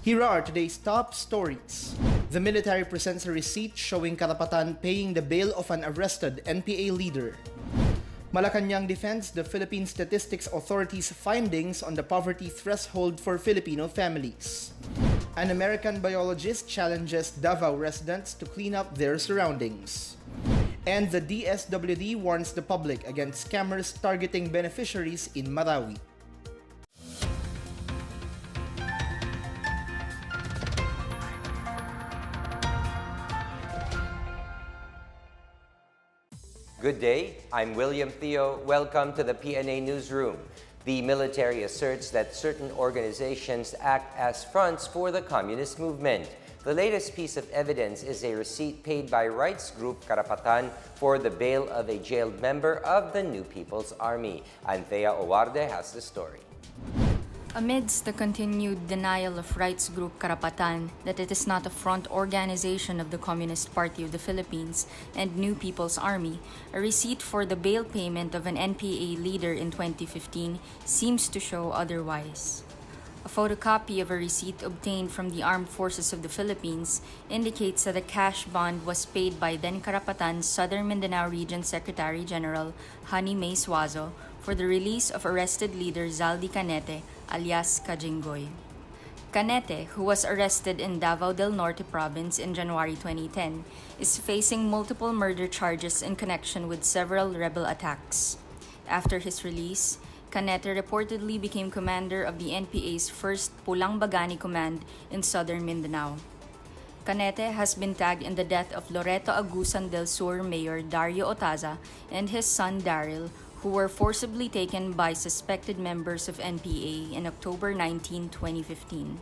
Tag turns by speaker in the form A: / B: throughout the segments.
A: Here are today's top stories. The military presents a receipt showing Karapatan paying the bail of an arrested NPA leader. Malacanang defends the Philippine Statistics Authority's findings on the poverty threshold for Filipino families. An American biologist challenges Davao residents to clean up their surroundings. And the DSWD warns the public against scammers targeting beneficiaries in Marawi.
B: Good day, I'm William Theo. Welcome to the PNA Newsroom. The military asserts that certain organizations act as fronts for the communist movement. The latest piece of evidence is a receipt paid by rights group Karapatan for the bail of a jailed member of the New People's Army. Anthea Owarde has the story.
C: Amidst the continued denial of rights group Karapatan that it is not a front organization of the Communist Party of the Philippines and New People's Army, a receipt for the bail payment of an NPA leader in 2015 seems to show otherwise. A photocopy of a receipt obtained from the Armed Forces of the Philippines indicates that a cash bond was paid by then Karapatan Southern Mindanao Region Secretary General Honey May Suazo for the release of arrested leader Zaldi Canete alias Kajinggoy. Canete, who was arrested in Davao del Norte province in January 2010, is facing multiple murder charges in connection with several rebel attacks. After his release, Canete reportedly became commander of the NPA's 1st Pulang Bagani Command in southern Mindanao. Canete has been tagged in the death of Loreto Agusan del Sur Mayor Dario Otaza and his son Daryl, who were forcibly taken by suspected members of NPA in October 19, 2015.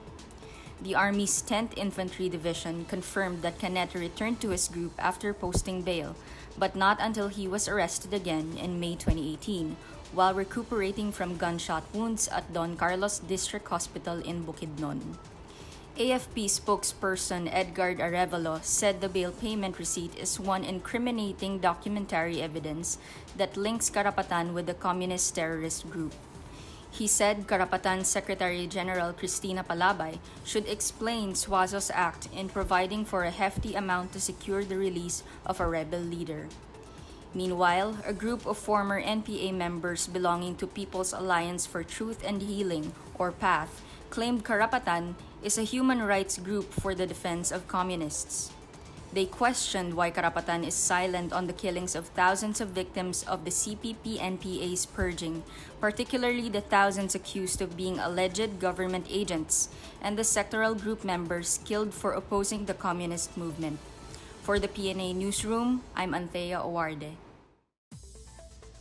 C: The Army's 10th Infantry Division confirmed that Canete returned to his group after posting bail, but not until he was arrested again in May 2018, while recuperating from gunshot wounds at Don Carlos District Hospital in Bukidnon. AFP spokesperson Edgar Arevalo said the bail payment receipt is one incriminating documentary evidence that links Karapatan with the communist terrorist group. He said Karapatan Secretary General Cristina Palabay should explain Suazo's act in providing for a hefty amount to secure the release of a rebel leader. Meanwhile, a group of former NPA members belonging to People's Alliance for Truth and Healing, or PATH, claimed Karapatan is a human rights group for the defense of communists. They questioned why Karapatan is silent on the killings of thousands of victims of the CPP-NPA's purging, particularly the thousands accused of being alleged government agents, and the sectoral group members killed for opposing the communist movement. For the PNA Newsroom, I'm Anthea Owarde.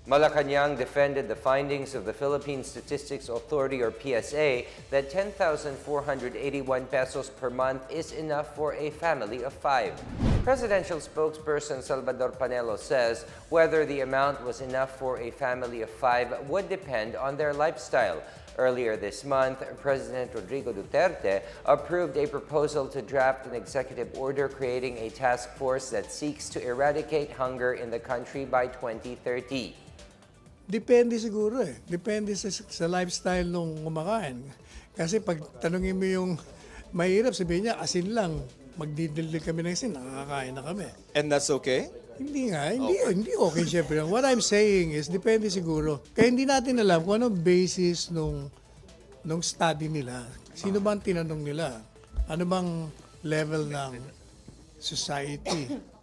B: Malacanang defended the findings of the Philippine Statistics Authority or PSA that 10,481 pesos per month is enough for a family of 5. Presidential spokesperson Salvador Panelo says whether the amount was enough for a family of 5 would depend on their lifestyle. Earlier this month, President Rodrigo Duterte approved a proposal to draft an executive order creating a task force that seeks to eradicate hunger in the country by 2030.
D: Depende siguro eh. Depende sa lifestyle nung kumakain. Kasi pag tanungin mo yung mahirap, sabihin niya, asin lang. Magdidildig kami ng asin, nakakain na kami.
E: And that's okay?
D: Hindi nga, hindi okay syempre. What I'm saying is, depende siguro. Kaya hindi natin alam kung anong basis nung study nila. Sino ba ang tinanong nila? Ano bang level ng society?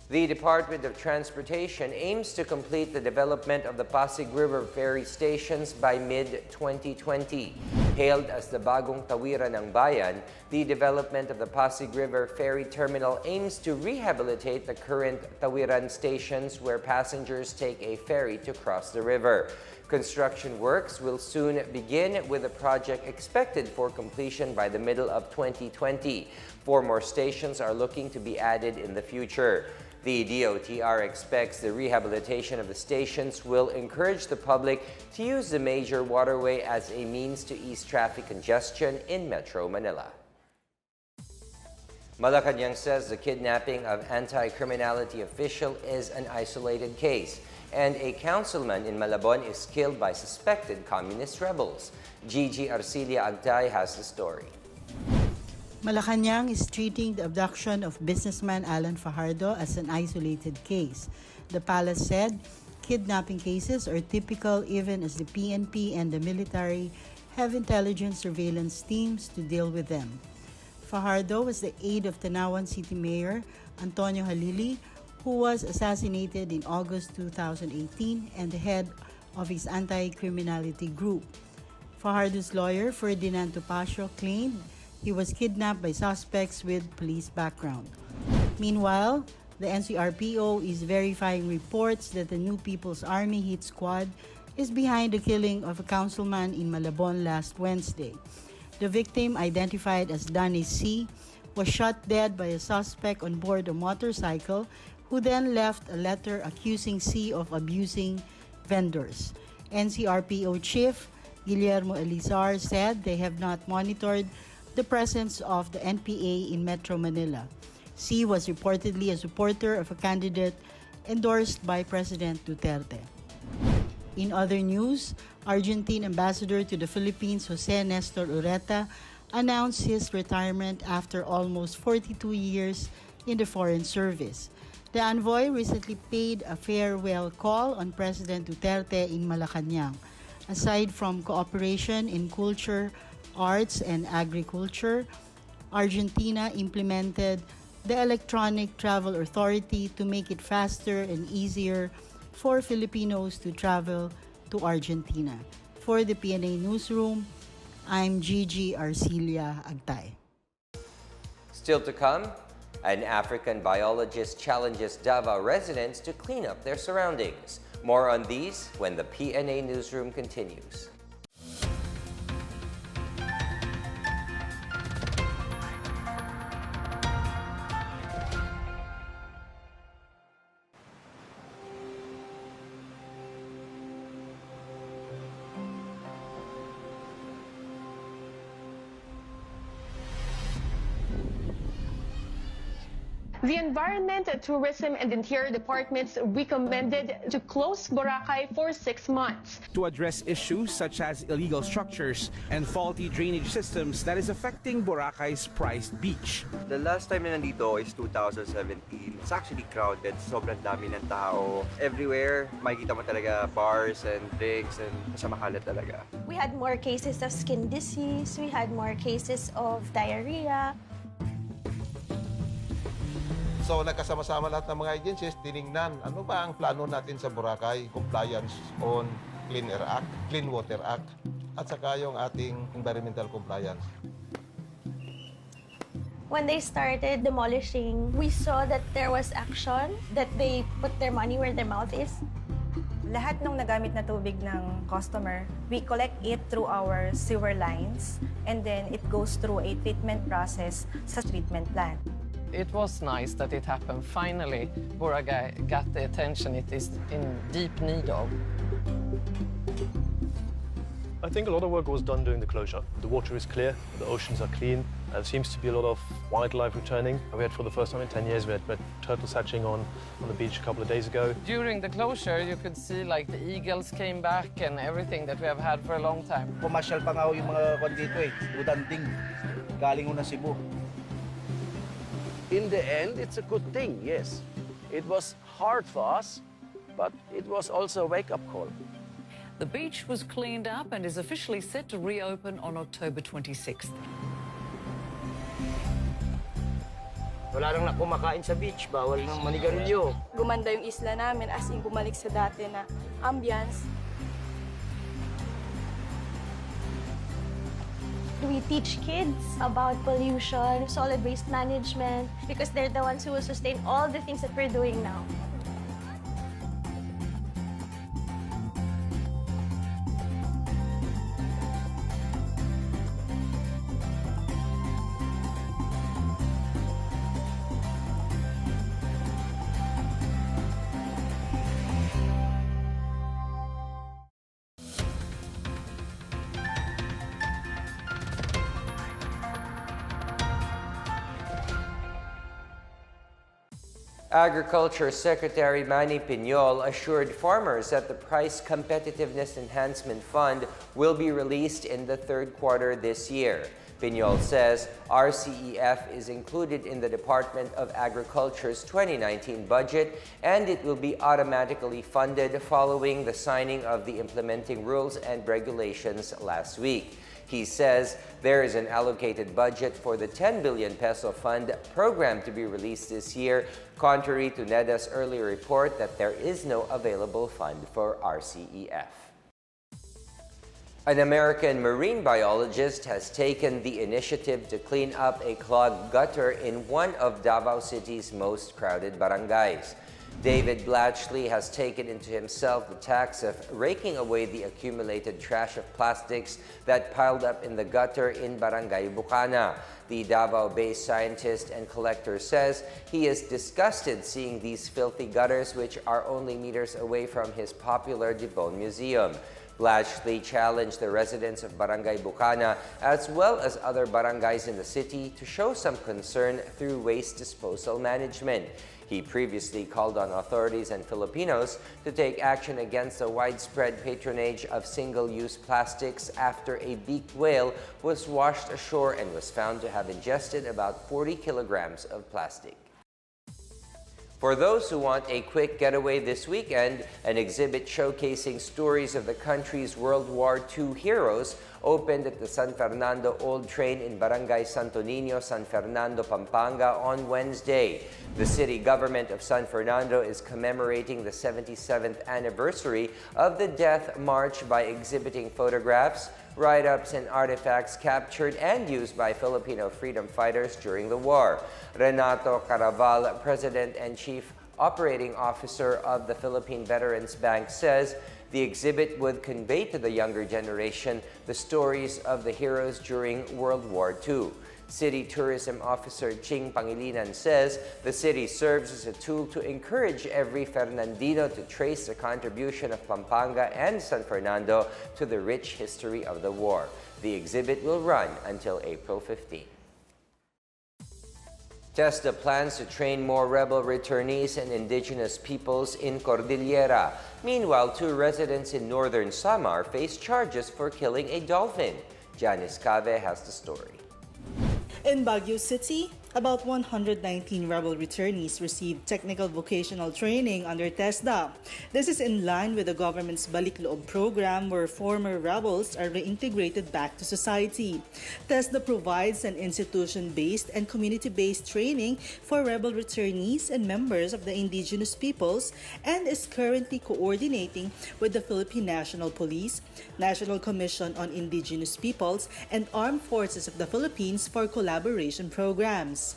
B: The Department of Transportation aims to complete the development of the Pasig River ferry stations by mid-2020. Hailed as the bagong tawiran ng bayan, the development of the Pasig River ferry terminal aims to rehabilitate the current tawiran stations where passengers take a ferry to cross the river. Construction works will soon begin with the project expected for completion by the middle of 2020. 4 more stations are looking to be added in the future. The DOTR expects the rehabilitation of the stations will encourage the public to use the major waterway as a means to ease traffic congestion in Metro Manila. Malacanang says the kidnapping of anti-criminality official is an isolated case. and a councilman in Malabon is killed by suspected communist rebels. Gigi Arcilia Agtay has the story.
E: Malacanang is treating the abduction of businessman Alan Fajardo as an isolated case. The palace said kidnapping cases are typical even as the PNP and the military have intelligence surveillance teams to deal with them. Fajardo was the aide of Tanawan City Mayor Antonio Halili, who was assassinated in August 2018 and the head of his anti-criminality group. Fajardo's lawyer, Ferdinand Topacio, claimed he was kidnapped by suspects with police background. Meanwhile, the NCRPO is verifying reports that the New People's Army hit squad is behind the killing of a councilman in Malabon last Wednesday. The victim, identified as Danny C., was shot dead by a suspect on board a motorcycle who then left a letter accusing C of abusing vendors. NCRPO Chief Guillermo Elizar said they have not monitored the presence of the NPA in Metro Manila. C was reportedly a supporter of a candidate endorsed by President Duterte. In other news, Argentine Ambassador to the Philippines Jose Nestor Ureta announced his retirement after almost 42 years in the Foreign Service. The envoy recently paid a farewell call on President Duterte in Malacanang. Aside from cooperation in culture, arts, and agriculture, Argentina implemented the Electronic Travel Authority to make it faster and easier for Filipinos to travel to Argentina. For the PNA Newsroom, I'm Gigi Arcilia Agtay.
B: Still to come, an African biologist challenges Davao residents to clean up their surroundings. More on these when the PNA Newsroom continues.
F: The Environment, Tourism and Interior Departments recommended to close Boracay for 6 months.
G: To address issues such as illegal structures and faulty drainage systems that is affecting Boracay's prized beach.
H: The last time na nandito is 2017. It's actually crowded. Sobrang dami ng tao. Everywhere, makikita mo talaga bars and drinks and makalat talaga.
I: We had more cases of skin disease. We had more cases of diarrhea.
J: So nagkasama-sama lahat ng mga agencies, tiningnan ano ba ang plano natin sa Boracay, compliance on Clean Air Act, Clean Water Act, at saka yung ating environmental compliance.
I: When they started demolishing, we saw that there was action, that they put their money where their mouth is.
K: Lahat ng nagamit na tubig ng customer, we collect it through our sewer lines and then it goes through a treatment process sa treatment plant.
L: It was nice that it happened. Finally, Boracay got the attention it is in deep need of.
M: I think a lot of work was done during the closure. The water is clear, the oceans are clean, there seems to be a lot of wildlife returning. We had for the first time in 10 years, we had turtles hatching on the beach a couple of days ago.
L: During the closure, you could see like the eagles came back and everything that we have had for a long time.
N: Pumasyal pa nga yung mga dito udanding, galing na Cebu.
O: In the end, it's a good thing, yes. It was hard for us, but it was also a wake-up call.
P: The beach was cleaned up and is officially set to reopen on October 26th.
N: Wala nang kumakain sa beach, bawal nang manigarilyo.
Q: Gumanda yung isla namin as in bumalik sa dati na ambience.
I: We teach kids about pollution, solid waste management, because they're the ones who will sustain all the things that we're doing now.
B: Agriculture Secretary Manny Piñol assured farmers that the Price Competitiveness Enhancement Fund will be released in the third quarter this year. Piñol says RCEF is included in the Department of Agriculture's 2019 budget and it will be automatically funded following the signing of the implementing rules and regulations last week. He says there is an allocated budget for the 10 billion peso fund program to be released this year, contrary to NEDA's earlier report that there is no available fund for RCEF. An American marine biologist has taken the initiative to clean up a clogged gutter in one of Davao City's most crowded barangays. David Blatchley has taken into himself the task of raking away the accumulated trash of plastics that piled up in the gutter in Barangay Bucana. The Davao-based scientist and collector says he is disgusted seeing these filthy gutters, which are only meters away from his popular Dibon Museum. Blatchley challenged the residents of Barangay Bucana as well as other barangays in the city to show some concern through waste disposal management. He previously called on authorities and Filipinos to take action against the widespread patronage of single-use plastics after a beaked whale was washed ashore and was found to have ingested about 40 kilograms of plastic. For those who want a quick getaway this weekend, an exhibit showcasing stories of the country's World War II heroes opened at the San Fernando Old Train in Barangay Santo Niño, San Fernando, Pampanga on Wednesday. The city government of San Fernando is commemorating the 77th anniversary of the Death March by exhibiting photographs, write-ups, and artifacts captured and used by Filipino freedom fighters during the war. Renato Caraval, President and Chief Operating Officer of the Philippine Veterans Bank, says the exhibit would convey to the younger generation the stories of the heroes during World War II. City Tourism Officer Ching Pangilinan says the city serves as a tool to encourage every Fernandino to trace the contribution of Pampanga and San Fernando to the rich history of the war. The exhibit will run until April 15. TESDA plans to train more rebel returnees and indigenous peoples in Cordillera. Meanwhile, 2 residents in northern Samar face charges for killing a dolphin. Janice Cave has the story.
R: In Baguio City, about 119 rebel returnees received technical vocational training under TESDA. This is in line with the government's Balik Loob program where former rebels are reintegrated back to society. TESDA provides an institution-based and community-based training for rebel returnees and members of the indigenous peoples and is currently coordinating with the Philippine National Police, National Commission on Indigenous Peoples, and Armed Forces of the Philippines for collaboration programs.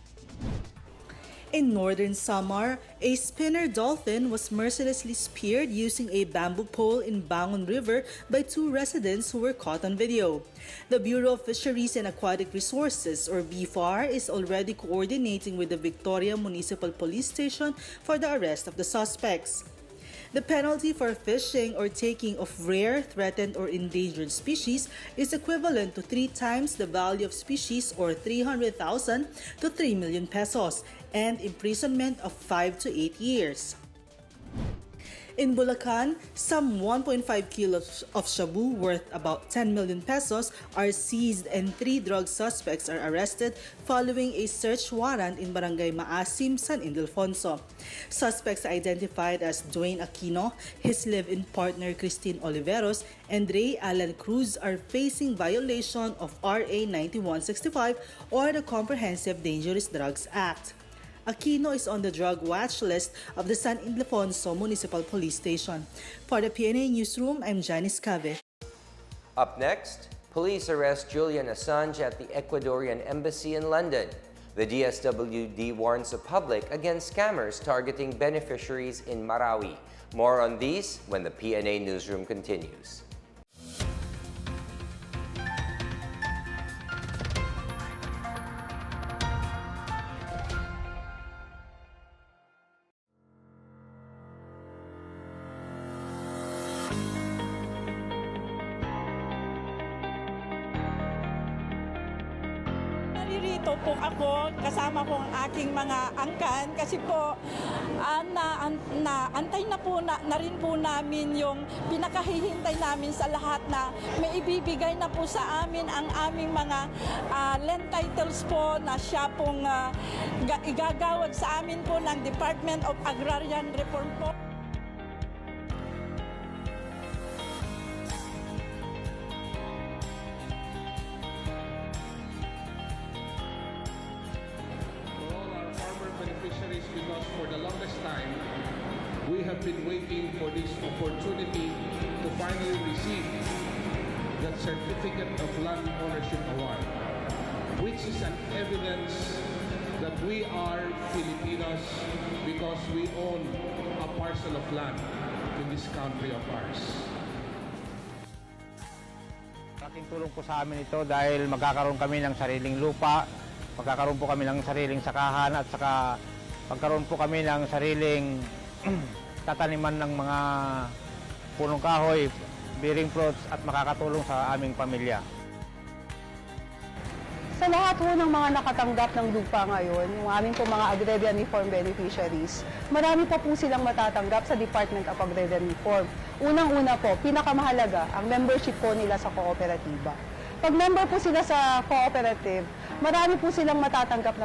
R: In northern Samar, a spinner dolphin was mercilessly speared using a bamboo pole in Bangon River by 2 residents who were caught on video. The Bureau of Fisheries and Aquatic Resources, or BFAR, is already coordinating with the Victoria Municipal Police Station for the arrest of the suspects. The penalty for fishing or taking of rare, threatened, or endangered species is equivalent to 3 times the value of species or 300,000 to 3 million pesos and imprisonment of 5 to 8 years. In Bulacan, some 1.5 kilos of shabu worth about 10 million pesos are seized and 3 drug suspects are arrested following a search warrant in Barangay Maasim, San Ildefonso. Suspects identified as Dwayne Aquino, his live-in partner Christine Oliveros, and Ray Alan Cruz are facing violation of RA 9165 or the Comprehensive Dangerous Drugs Act. Aquino is on the drug watch list of the San Ildefonso Municipal Police Station. For the PNA Newsroom, I'm Janice Cave.
B: Up next, police arrest Julian Assange at the Ecuadorian Embassy in London. The DSWD warns the public against scammers targeting beneficiaries in Marawi. More on these when the PNA Newsroom continues.
S: naririto po ako, kasama ko ang aking mga angkan kasi po naantay na rin po namin yung pinakahihintay namin sa lahat na may ibibigay na po sa amin ang aming mga land titles po na siya pong igagawad sa amin po ng Department of Agrarian Reform po.
T: Because for the longest time, we have been waiting for this opportunity to finally receive that Certificate of Land Ownership Award, which is an evidence that we are Filipinos because we own a parcel of land in this country of ours.
U: Malaking tulong po sa amin ito dahil magkakaroon kami ng sariling lupa, magkakaroon po kami ng sariling sakahan at saka magkaroon po kami ng sariling tataniman ng mga punong kahoy, bearing fruits at makakatulong sa aming pamilya.
V: Sa lahat po ng mga nakatanggap ng lupa ngayon, yung aming po mga agrarian reform beneficiaries, marami pa po silang matatanggap sa Department of Agrarian Reform. Unang-una po, pinakamahalaga, ang membership po nila sa kooperatiba. Pag member po sila sa cooperative, marami po silang matatanggap na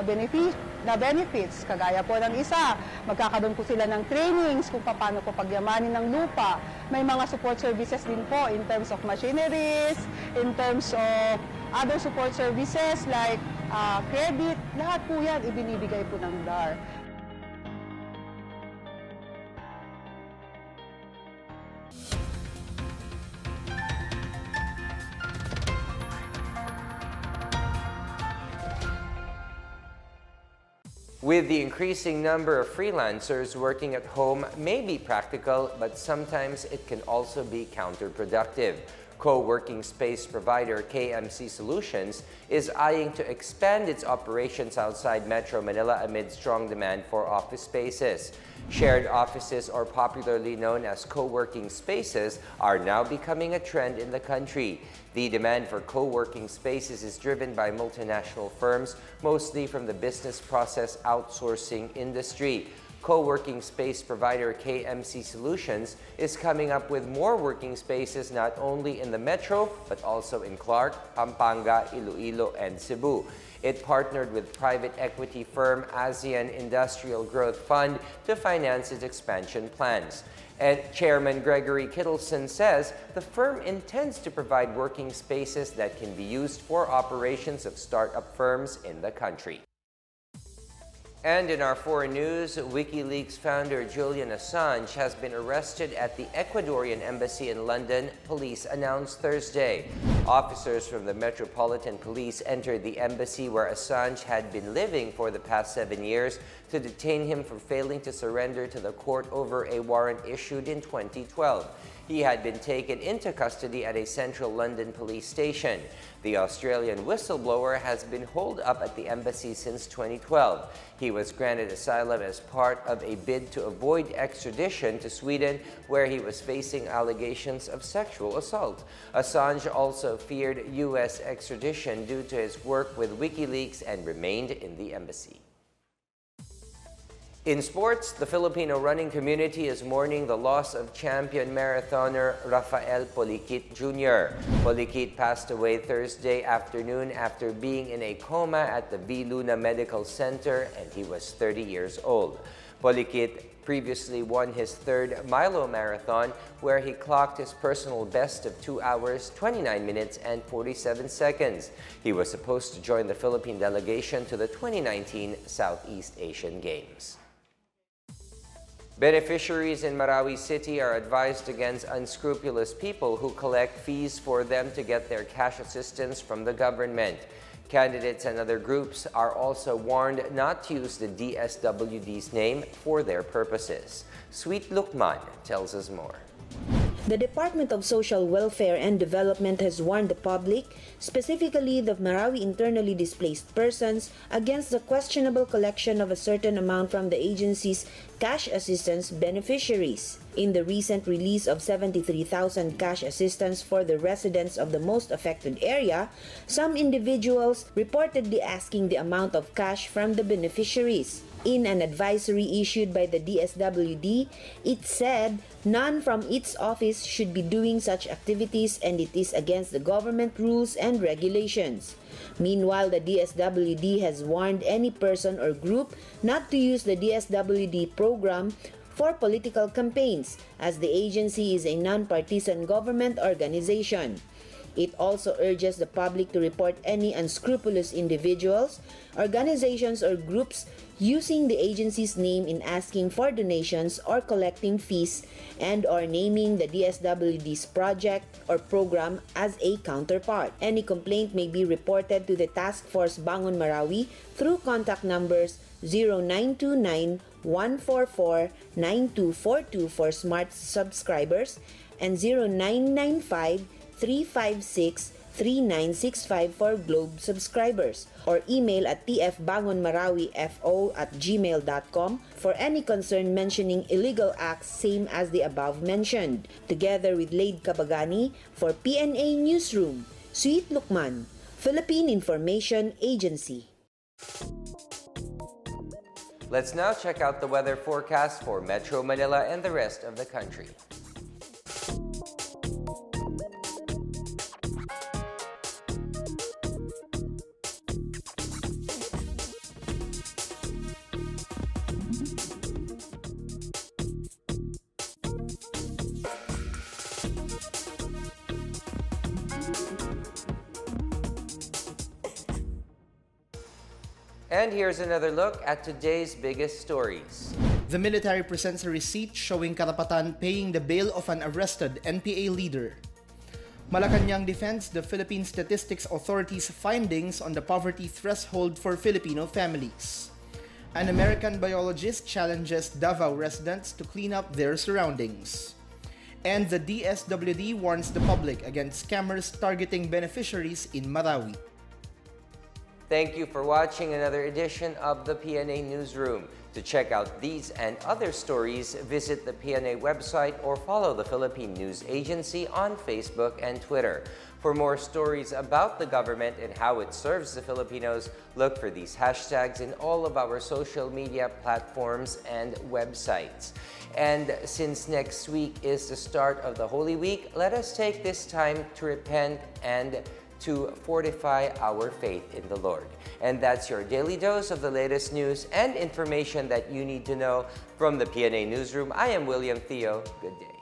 V: benefits. Kagaya po ng isa, magkakaroon po sila ng trainings kung paano po pagyamanin ng lupa. May mga support services din po in terms of machineries, in terms of other support services like credit. Lahat po yan ibinibigay po ng DAR.
B: With the increasing number of freelancers, working at home may be practical, but sometimes it can also be counterproductive. Co-working space provider KMC Solutions is eyeing to expand its operations outside Metro Manila amid strong demand for office spaces. Shared offices, or popularly known as co-working spaces, are now becoming a trend in the country. The demand for co-working spaces is driven by multinational firms, mostly from the business process outsourcing industry. Co-working space provider KMC Solutions is coming up with more working spaces not only in the metro, but also in Clark, Pampanga, Iloilo, and Cebu. It partnered with private equity firm ASEAN Industrial Growth Fund to finance its expansion plans. And Chairman Gregory Kittleson says the firm intends to provide working spaces that can be used for operations of startup firms in the country. And in our foreign news, WikiLeaks founder Julian Assange has been arrested at the Ecuadorian Embassy in London, police announced Thursday. Officers from the Metropolitan Police entered the embassy where Assange had been living for the past 7 years to detain him for failing to surrender to the court over a warrant issued in 2012. He had been taken into custody at a central London police station. The Australian whistleblower has been holed up at the embassy since 2012. He was granted asylum as part of a bid to avoid extradition to Sweden, where he was facing allegations of sexual assault. Assange also feared U.S. extradition due to his work with WikiLeaks and remained in the embassy. In sports, the Filipino running community is mourning the loss of champion marathoner Rafael Poliquit Jr. Poliquit passed away Thursday afternoon after being in a coma at the V. Luna Medical Center, and he was 30 years old. Poliquit previously won his third Milo Marathon, where he clocked his personal best of 2 hours, 29 minutes, and 47 seconds. He was supposed to join the Philippine delegation to the 2019 Southeast Asian Games. Beneficiaries in Marawi City are advised against unscrupulous people who collect fees for them to get their cash assistance from the government. Candidates and other groups are also warned not to use the DSWD's name for their purposes. Sweet Lukman tells us more.
A: The Department of Social Welfare and Development has warned the public, specifically the Marawi internally displaced persons, against the questionable collection of a certain amount from the agency's cash assistance beneficiaries. In the recent release of 73,000 cash assistance for the residents of the most affected area, some individuals reportedly asking the amount of cash from the beneficiaries. In an advisory issued by the DSWD, it said none from its office should be doing such activities and it is against the government rules and regulations. Meanwhile, the DSWD has warned any person or group not to use the DSWD program for political campaigns, as the agency is a non-partisan government organization. It also urges the public to report any unscrupulous individuals, organizations, or groups using the agency's name in asking for donations or collecting fees and or naming the DSWD's project or program as a counterpart. Any complaint may be reported to the Task Force Bangon Marawi through contact numbers 0929-144-9242 for smart subscribers and 0995-356-3965 for Globe subscribers, or email at tfbangonmarawifo@gmail.com for any concern mentioning illegal acts same as the above mentioned. Together with Laid Kabagani for PNA Newsroom, Sweet Lukman, Philippine Information Agency.
B: Let's now check out the weather forecast for Metro Manila and the rest of the country. And here's another look at today's biggest stories.
C: The military presents a receipt showing Karapatan paying the bail of an arrested NPA leader. Malacanang defends the Philippine Statistics Authority's findings on the poverty threshold for Filipino families. An American biologist challenges Davao residents to clean up their surroundings. And the DSWD warns the public against scammers targeting beneficiaries in Marawi.
B: Thank you for watching another edition of the PNA Newsroom. To check out these and other stories, visit the PNA website or follow the Philippine News Agency on Facebook and Twitter. For more stories about the government and how it serves the Filipinos, look for these hashtags in all of our social media platforms and websites. And since next week is the start of the Holy Week, let us take this time to repent and to fortify our faith in the Lord. And that's your daily dose of the latest news and information that you need to know from the PNA Newsroom. I am William Theo. Good day.